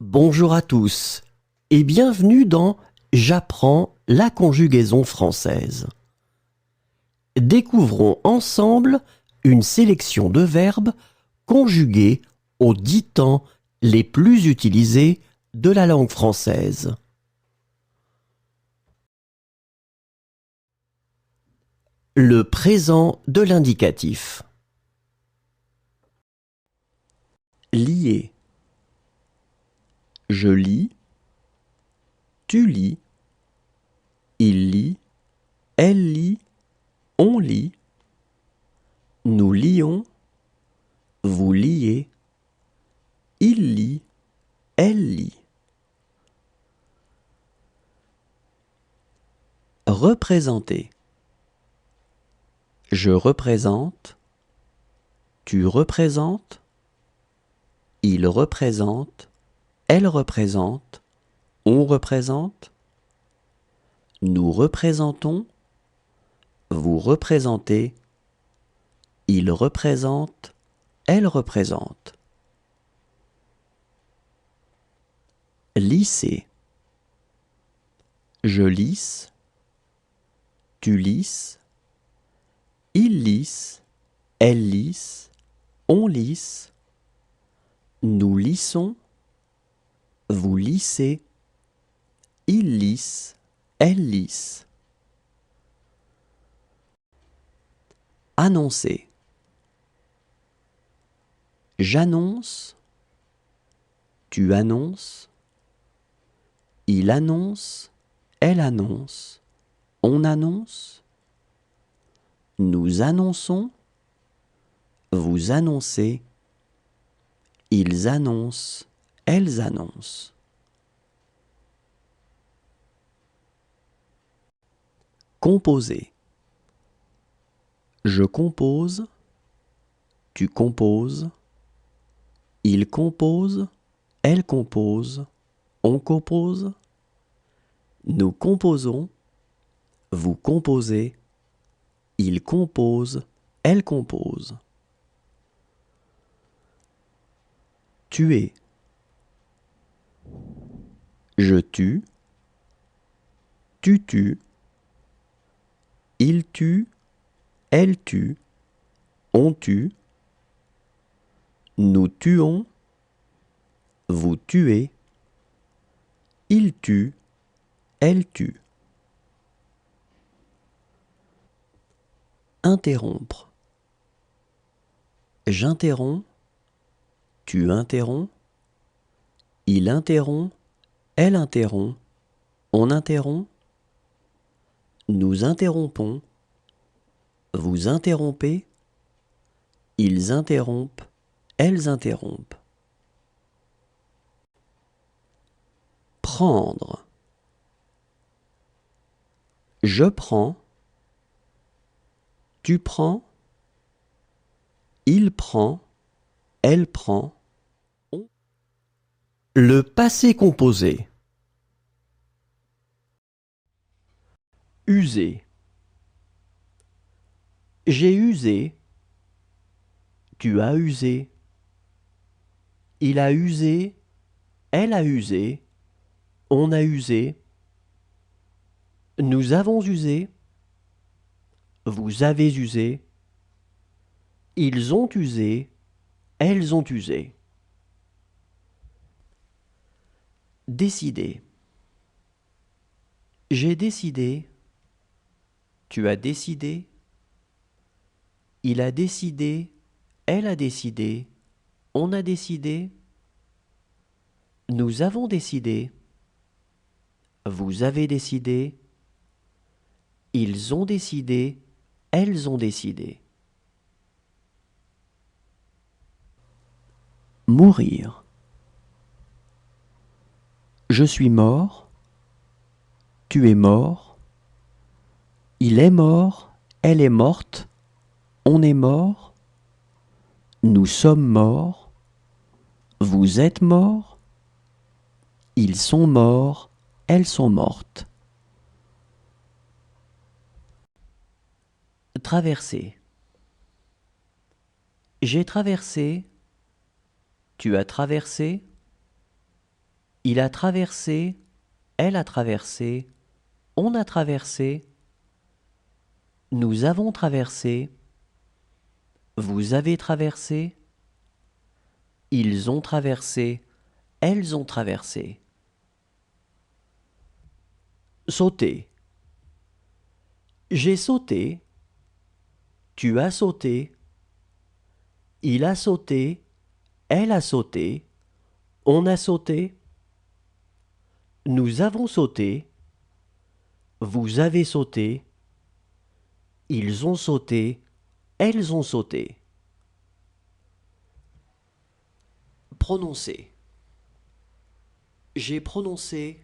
Bonjour à tous et bienvenue dans J'apprends la conjugaison française. Découvrons ensemble une sélection de verbes conjugués aux 10 temps les plus utilisés de la langue française. Le présent de l'indicatif. Lier. Je lis, tu lis, il lit, elle lit, on lit, nous lions, vous liez, il lit, elle lit. Représenter. Je représente, tu représentes, il représente, elle représente, on représente, nous représentons, vous représentez, il représente, elle représente. Lisser. Je lisse, tu lisses, il lisse, elle lisse, on lisse, nous lissons, vous lissez, il lisse, elle lisse. Annoncer. J'annonce, tu annonces, il annonce, elle annonce, on annonce, nous annonçons, vous annoncez, ils annoncent, elles annoncent. Composer. Je compose, tu composes, il compose, elle compose, on compose, nous composons, vous composez, il compose, elle compose. Tuer. Je tue, tu tues, il tue, elle tue, on tue, nous tuons, vous tuez, il tue, elle tue. Interrompre. J'interromps, tu interromps, il interrompt, elle interrompt, on interrompt, nous interrompons, vous interrompez, ils interrompent, elles interrompent. Prendre. Je prends, tu prends, il prend, elle prend, on. Le passé composé. User. J'ai usé, tu as usé, il a usé, elle a usé, on a usé, nous avons usé, vous avez usé, ils ont usé, elles ont usé. Décider. J'ai décidé, tu as décidé, il a décidé, elle a décidé, on a décidé, nous avons décidé, vous avez décidé, ils ont décidé, elles ont décidé. Mourir. Je suis mort, tu es mort, il est mort, elle est morte, on est mort, nous sommes morts, vous êtes morts, ils sont morts, elles sont mortes. Traverser. J'ai traversé, tu as traversé, Il a traversé, elle a traversé, on a traversé, nous avons traversé, vous avez traversé, ils ont traversé, elles ont traversé. Sauter. J'ai sauté, tu as sauté, il a sauté, elle a sauté, on a sauté, nous avons sauté, vous avez sauté, ils ont sauté, elles ont sauté. Prononcer. J'ai prononcé,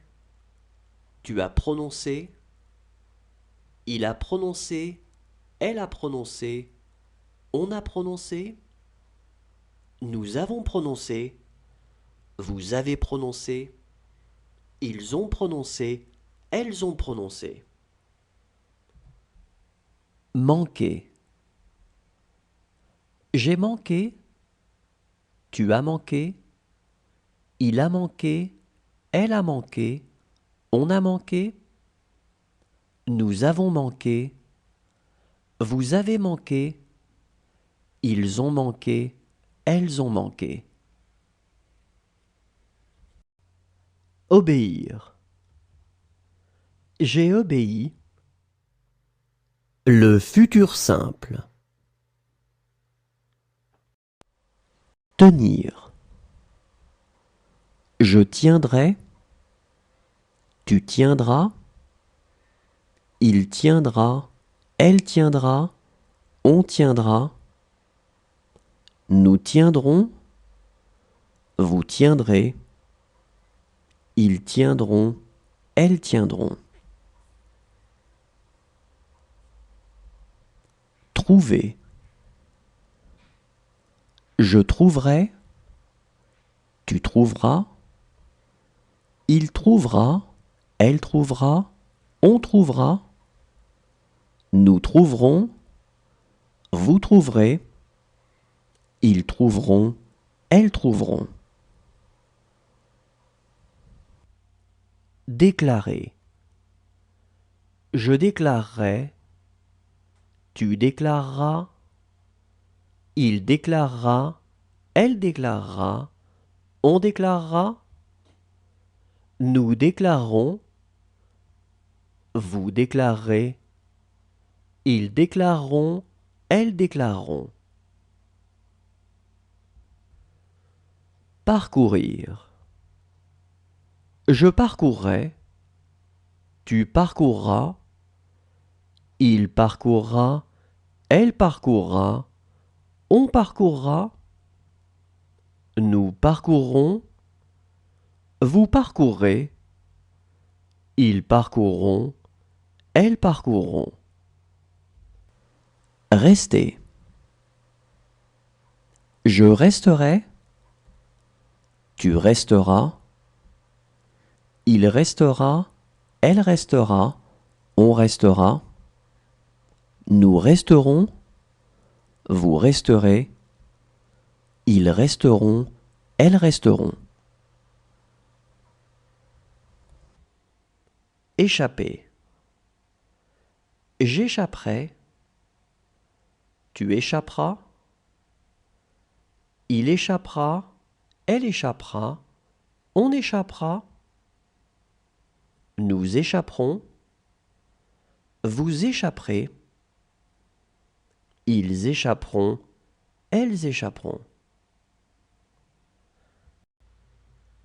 tu as prononcé, il a prononcé, elle a prononcé, on a prononcé, nous avons prononcé, vous avez prononcé, ils ont prononcé, elles ont prononcé. Manquer. J'ai manqué, tu as manqué, il a manqué, elle a manqué, on a manqué, nous avons manqué, vous avez manqué, ils ont manqué, elles ont manqué. Obéir. J'ai obéi. Le futur simple. Tenir. Je tiendrai. Tu tiendras. Il tiendra. Elle tiendra. On tiendra. Nous tiendrons. Vous tiendrez. Ils tiendront. Elles tiendront. Trouver. Je trouverai. Tu trouveras. Il trouvera. Elle trouvera. On trouvera. Nous trouverons. Vous trouverez. Ils trouveront. Elles trouveront. Déclarer. Je déclarerai. Tu déclareras. Il déclarera. Elle déclarera. On déclarera. Nous déclarerons. Vous déclarerez. Ils déclareront. Elles déclareront. Parcourir. Je parcourrai. Tu parcourras. Il parcourra. Elle parcourra. On parcourra. Nous parcourrons. Vous parcourrez. Ils parcourront. Elles parcourront. Rester. Je resterai. Tu resteras. Il restera. Elle restera. On restera. Nous resterons. Vous resterez. Ils resteront. Elles resteront. Échapper. J'échapperai. Tu échapperas. Il échappera. Elle échappera. On échappera. Nous échapperons. Vous échapperez. Ils échapperont. Elles échapperont.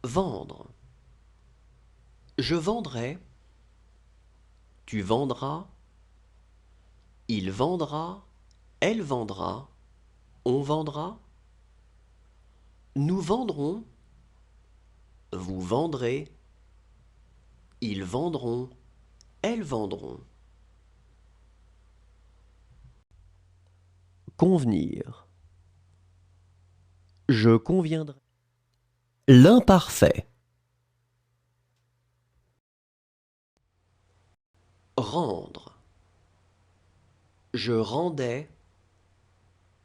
Vendre. Je vendrai. Tu vendras. Il vendra. Elle vendra. On vendra. Nous vendrons. Vous vendrez. Ils vendront. Elles vendront. Convenir. Je conviendrai. L'imparfait. Rendre. Je rendais.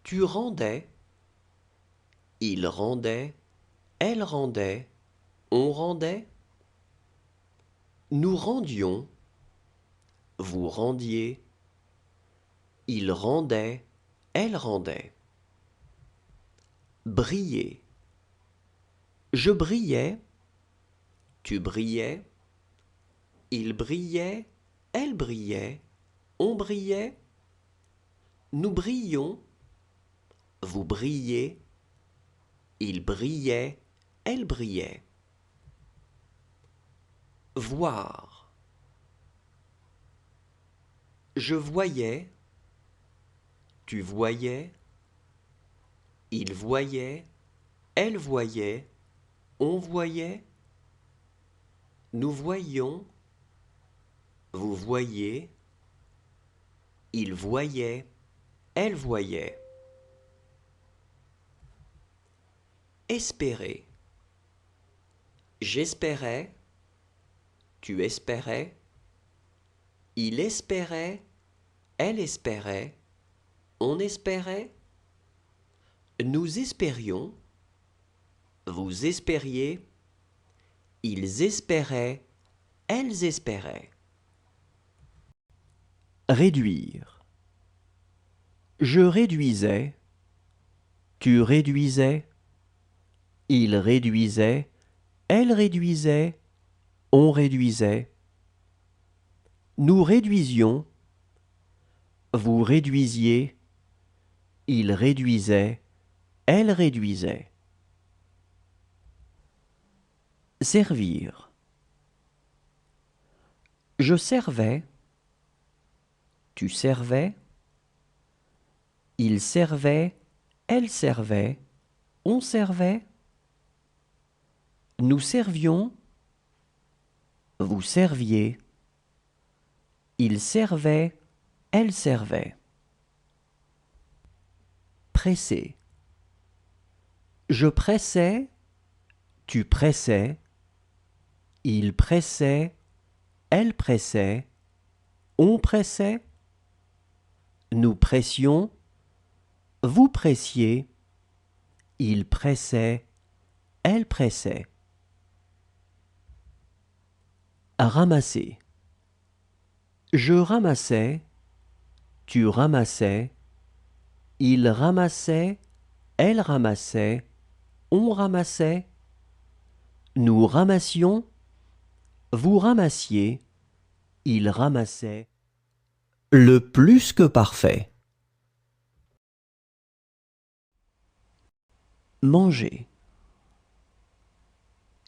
Tu rendais. Il rendait. Elle rendait. on rendait, nous rendions, vous rendiez, il rendait, elle rendait. Briller, je brillais, tu brillais, il brillait, elle brillait, on brillait, nous brillions, vous brillez, il brillait, elle brillait. Voir, je voyais, tu voyais, il voyait, elle voyait, on voyait, nous voyions, vous voyez, il voyait, elle voyait. Espérer, j'espérais, tu espérais, il espérait, elle espérait, on espérait, nous espérions, vous espériez, ils espéraient, elles espéraient. Réduire, je réduisais, tu réduisais, il réduisait, elle réduisait, on réduisait, nous réduisions, vous réduisiez, il réduisait, elle réduisait. Servir, je servais, tu servais, il servait, elle servait, on servait, nous servions, vous serviez, il servait, elle servait. Presser, je pressais, tu pressais, il pressait, elle pressait, on pressait, nous pressions, vous pressiez, il pressait, elle pressait. Ramasser, je ramassais, tu ramassais, il ramassait, elle ramassait, on ramassait, nous ramassions, vous ramassiez, il ramassait. Le plus que parfait. Manger,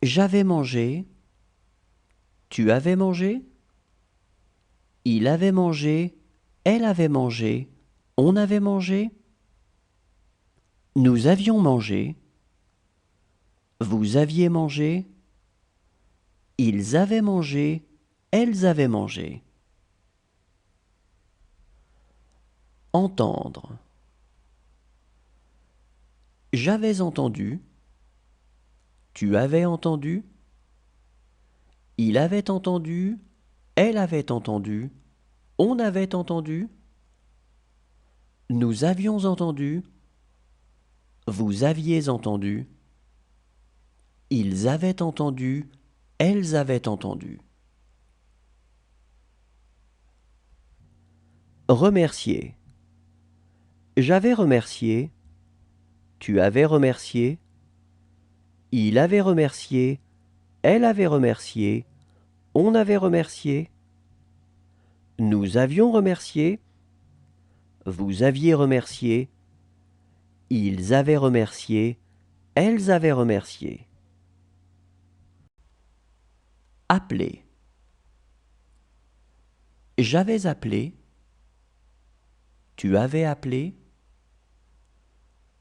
j'avais mangé, tu avais mangé, il avait mangé, elle avait mangé, on avait mangé, nous avions mangé, vous aviez mangé, ils avaient mangé, elles avaient mangé. Entendre, j'avais entendu, tu avais entendu, il avait entendu, elle avait entendu, on avait entendu, nous avions entendu, vous aviez entendu, ils avaient entendu, elles avaient entendu. Remercier, j'avais remercié, tu avais remercié, il avait remercié, elle avait remercié, on avait remercié, nous avions remercié, vous aviez remercié, ils avaient remercié, elles avaient remercié. Appeler, j'avais appelé, tu avais appelé,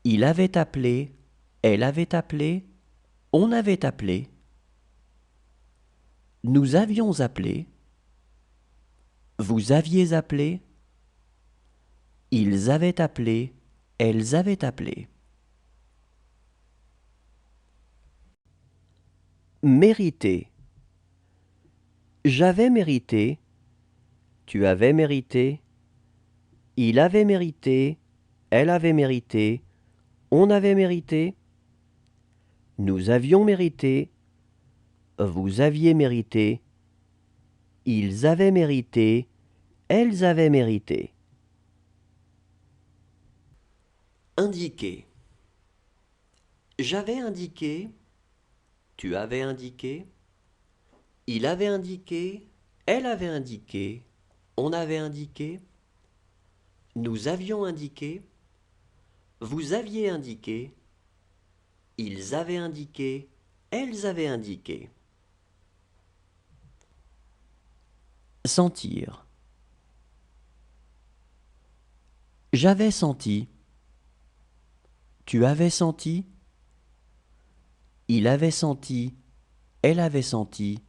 il avait appelé, elle avait appelé, on avait appelé, nous avions appelé, vous aviez appelé, ils avaient appelé, elles avaient appelé. Mériter, j'avais mérité, tu avais mérité, il avait mérité, elle avait mérité, on avait mérité, nous avions mérité, Vous aviez mérité. Ils avaient mérité. Elles avaient mérité. Indiquer. J'avais indiqué. Tu avais indiqué. Il avait indiqué. Elle avait indiqué. On avait indiqué. Nous avions indiqué. Vous aviez indiqué. Ils avaient indiqué. Elles avaient indiqué. Sentir. J'avais senti. Tu avais senti. Il avait senti. Elle avait senti.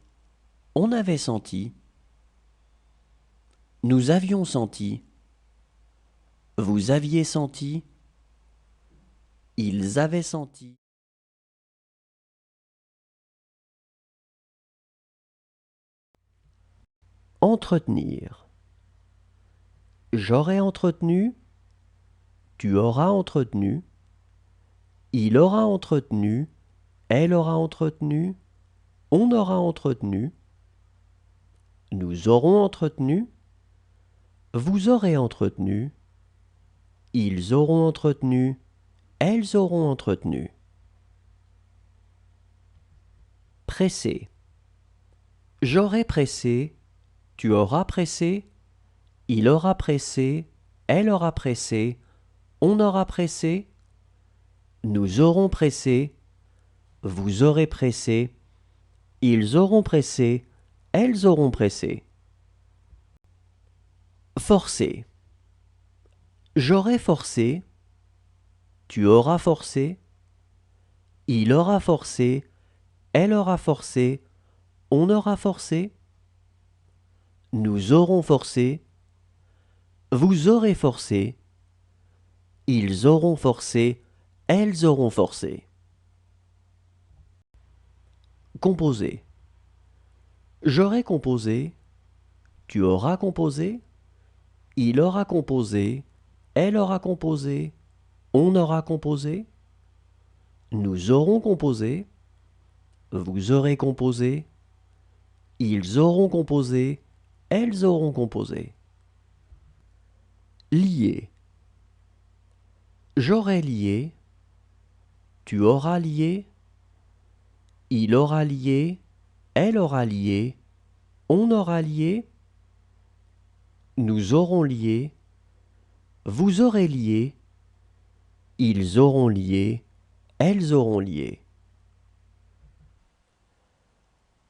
On avait senti. Nous avions senti. Vous aviez senti. Ils avaient senti. Entretenir. J'aurais entretenu. Tu auras entretenu. Il aura entretenu. Elle aura entretenu. On aura entretenu. Nous aurons entretenu. Vous aurez entretenu. Ils auront entretenu. Elles auront entretenu. Presser. J'aurai pressé. Tu auras pressé. Il aura pressé. Elle aura pressé. On aura pressé. Nous aurons pressé. Vous aurez pressé. Ils auront pressé. Elles auront pressé. Forcer. J'aurai forcé. Tu auras forcé. Il aura forcé. Elle aura forcé. On aura forcé. Nous aurons forcé. Vous aurez forcé. Ils auront forcé. Elles auront forcé. Composer. J'aurai composé. Tu auras composé. Il aura composé. Elle aura composé. On aura composé. Nous aurons composé. Vous aurez composé. Ils auront composé. Elles auront composé. Lier. J'aurai lié. Tu auras lié. Il aura lié. Elle aura lié. On aura lié. Nous aurons lié. Vous aurez lié. Ils auront lié. Elles auront lié.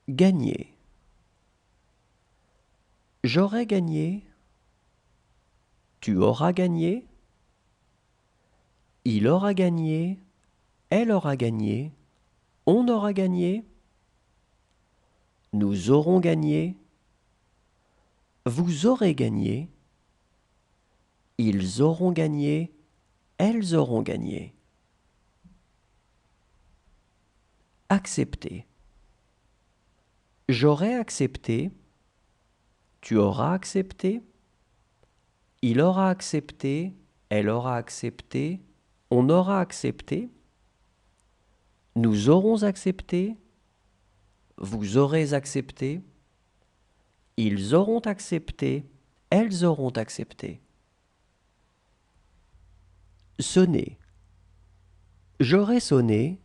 Gagner. J'aurai gagné. Tu auras gagné. Il aura gagné. Elle aura gagné. On aura gagné. Nous aurons gagné. Vous aurez gagné. Ils auront gagné. Elles auront gagné. Accepter. J'aurai accepté. Tu auras accepté. Il aura accepté. Elle aura accepté. On aura accepté. Nous aurons accepté. Vous aurez accepté. Ils auront accepté. Elles auront accepté. Sonner. J'aurai sonné.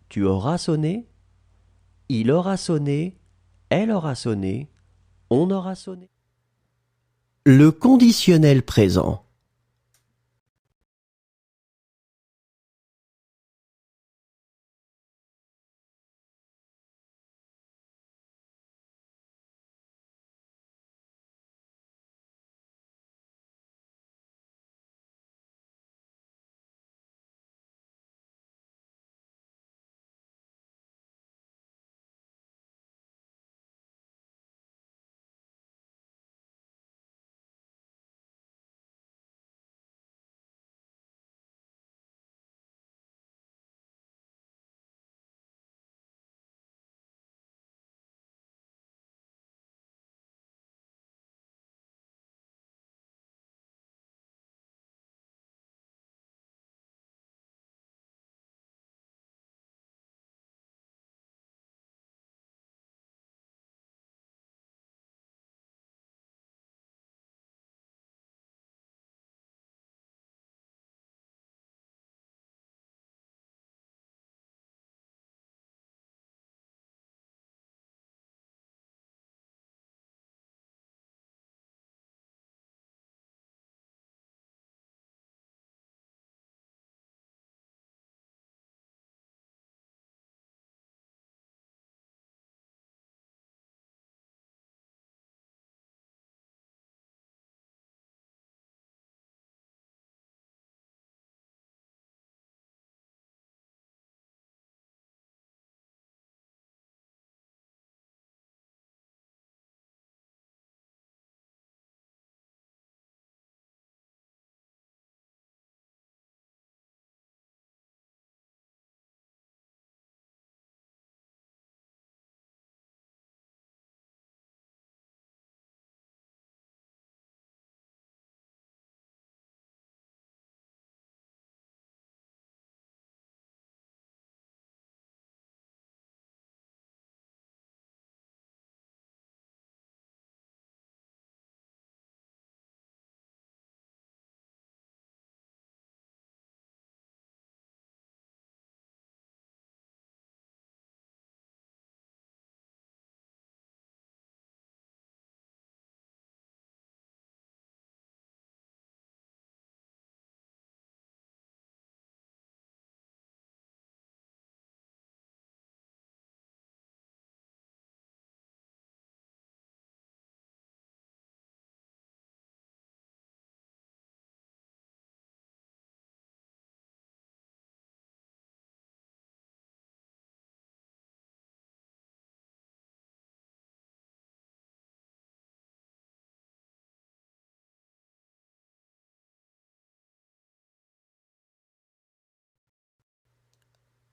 Tu auras sonné. Il aura sonné. Elle aura sonné. On aura sonné. Le conditionnel présent.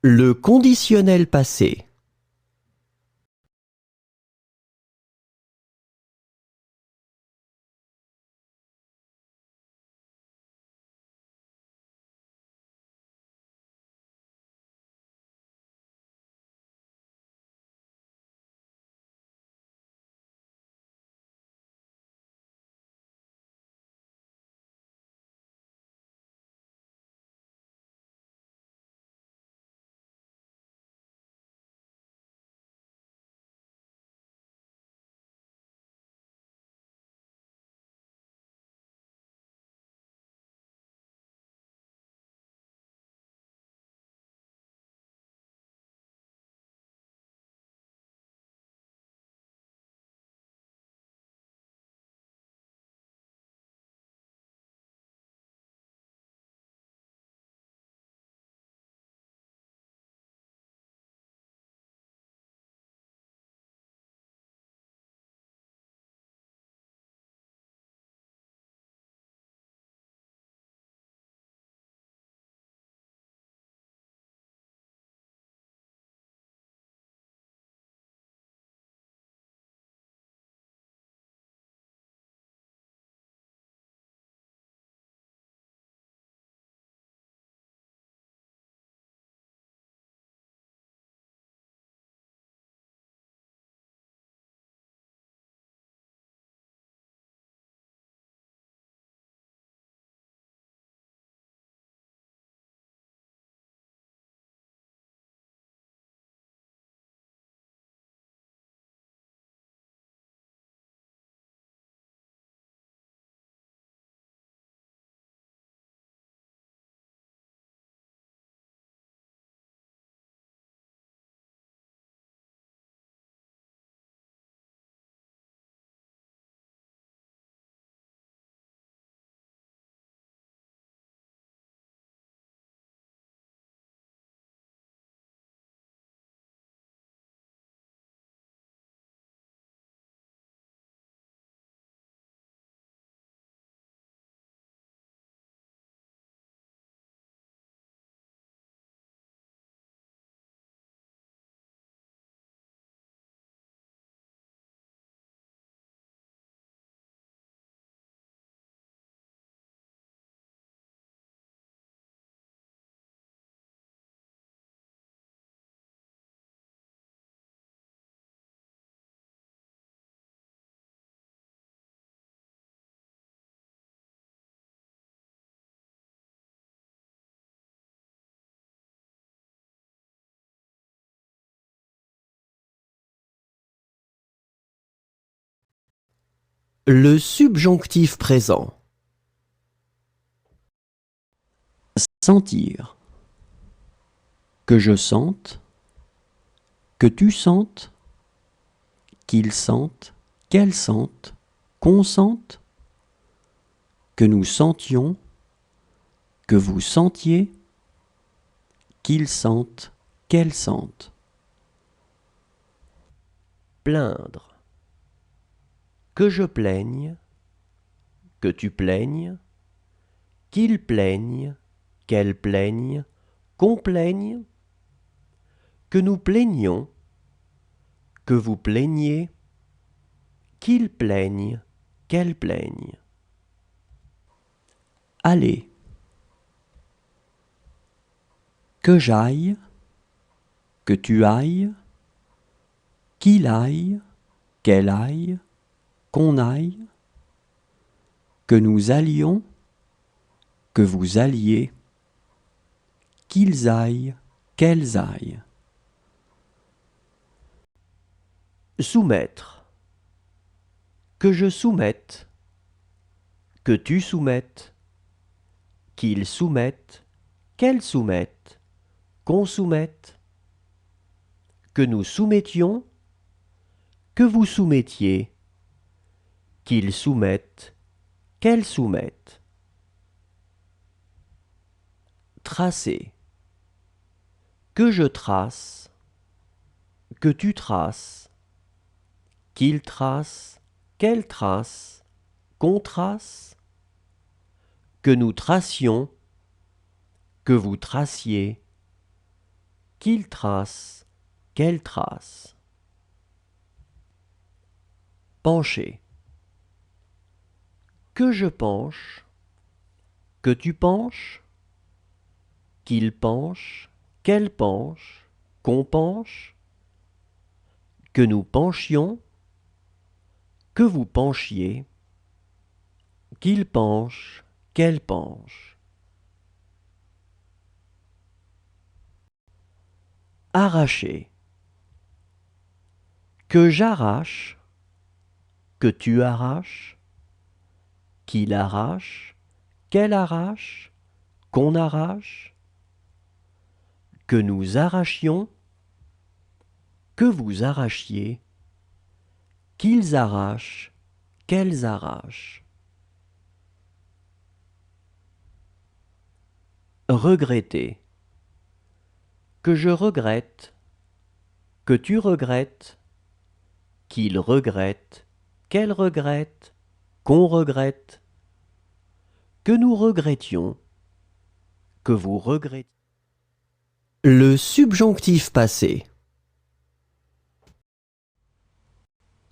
Le conditionnel passé. Le subjonctif présent. Sentir. Que je sente, que tu sentes, qu'il sente, qu'elle sente, qu'on sente, que nous sentions, que vous sentiez, qu'il sente, qu'elle sente. Plaindre. Que je plaigne, que tu plaignes, qu'il plaigne, qu'elle plaigne, qu'on plaigne, que nous plaignions, que vous plaigniez, qu'il plaigne, qu'elle plaigne. Aller. Que j'aille, que tu ailles, qu'il aille, qu'elle aille, qu'on aille, que nous allions, que vous alliez, qu'ils aillent, qu'elles aillent. Soumettre. Que je soumette, que tu soumettes, qu'il soumette, qu'elle soumette, qu'on soumette, que nous soumettions, que vous soumettiez, qu'ils soumettent, qu'elle soumette. Tracer. Que je trace, que tu traces, qu'il trace, qu'elle trace, qu'on trace, que nous tracions, que vous traciez, qu'il trace, qu'elle trace. Pencher. Que je penche, que tu penches, qu'il penche, qu'elle penche, qu'on penche, que nous penchions, que vous penchiez, qu'il penche, qu'elle penche. Arracher. Que j'arrache, que tu arraches, qu'il arrache, qu'elle arrache, qu'on arrache, que nous arrachions, que vous arrachiez, qu'ils arrachent, qu'elles arrachent. Regretter. Que je regrette, que tu regrettes, qu'il regrette, qu'elle regrette, qu'on regrette, que nous regrettions, que vous regrettiez. Le subjonctif passé.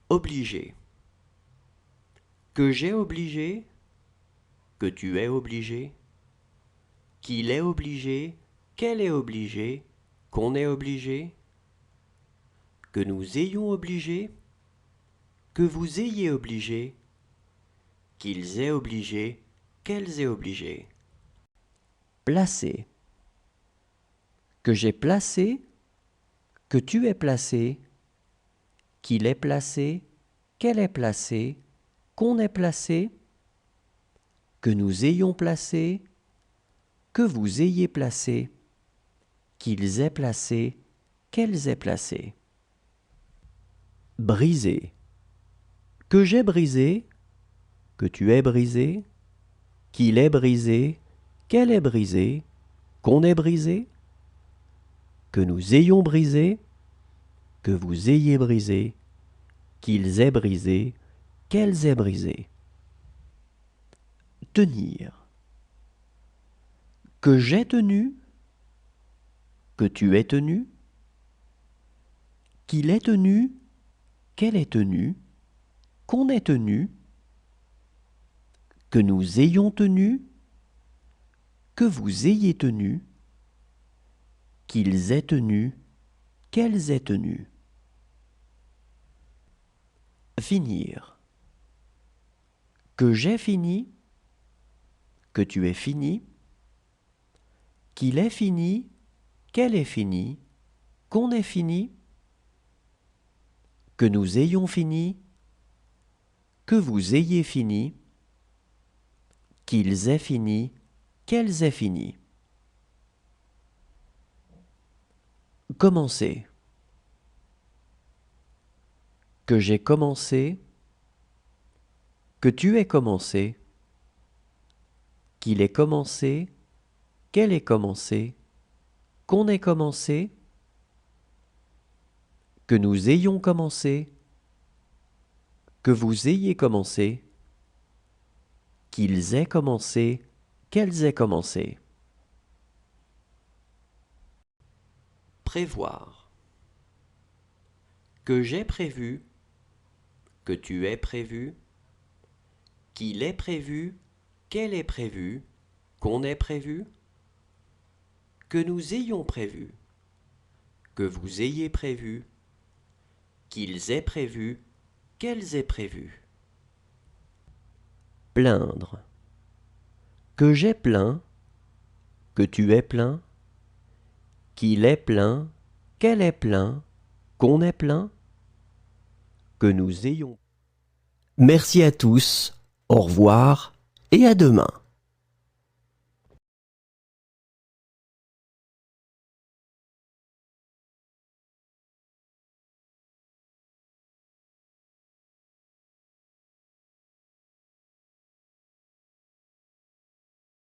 Obligé. Que j'ai obligé, que tu es obligé, qu'il est obligé, qu'elle est obligée, qu'on est obligé, que nous ayons obligé, que vous ayez obligé, qu'ils aient obligé, qu'elles aient obligé. Placer. Que j'ai placé, que tu es placé, qu'il est placé, qu'elle est placée, qu'on est placé, que nous ayons placé, que vous ayez placé, qu'ils aient placé, qu'elles aient placé. Briser. Que j'ai brisé, que tu aies brisé, qu'il ait brisé, qu'elle ait brisé, qu'on ait brisé, que nous ayons brisé, que vous ayez brisé, qu'ils aient brisé, qu'elles aient brisé. Tenir. Que j'ai tenu, que tu aies tenu, qu'il ait tenu, qu'elle ait tenu, qu'on ait tenu, que nous ayons tenu, que vous ayez tenu, qu'ils aient tenu, qu'elles aient tenu. Finir. Que j'ai fini, que tu aies fini, qu'il ait fini, qu'elle ait fini, qu'on ait fini, que nous ayons fini, que vous ayez fini, qu'ils aient fini, qu'elles aient fini. Commencer. Que j'ai commencé, que tu aies commencé, qu'il ait commencé, qu'elle ait commencé, qu'on ait commencé, que nous ayons commencé, que vous ayez commencé, qu'ils aient commencé, qu'elles aient commencé. Prévoir. Que j'ai prévu, que tu aies prévu, qu'il ait prévu, qu'elle ait prévu, qu'on ait prévu, que nous ayons prévu, que vous ayez prévu, qu'ils aient prévu, qu'elles aient prévu. Plaindre. Que j'ai plaint, que tu aies plaint, qu'il ait plaint, qu'elle ait plaint, qu'on ait plaint, que nous ayons. Merci à tous, au revoir et à demain.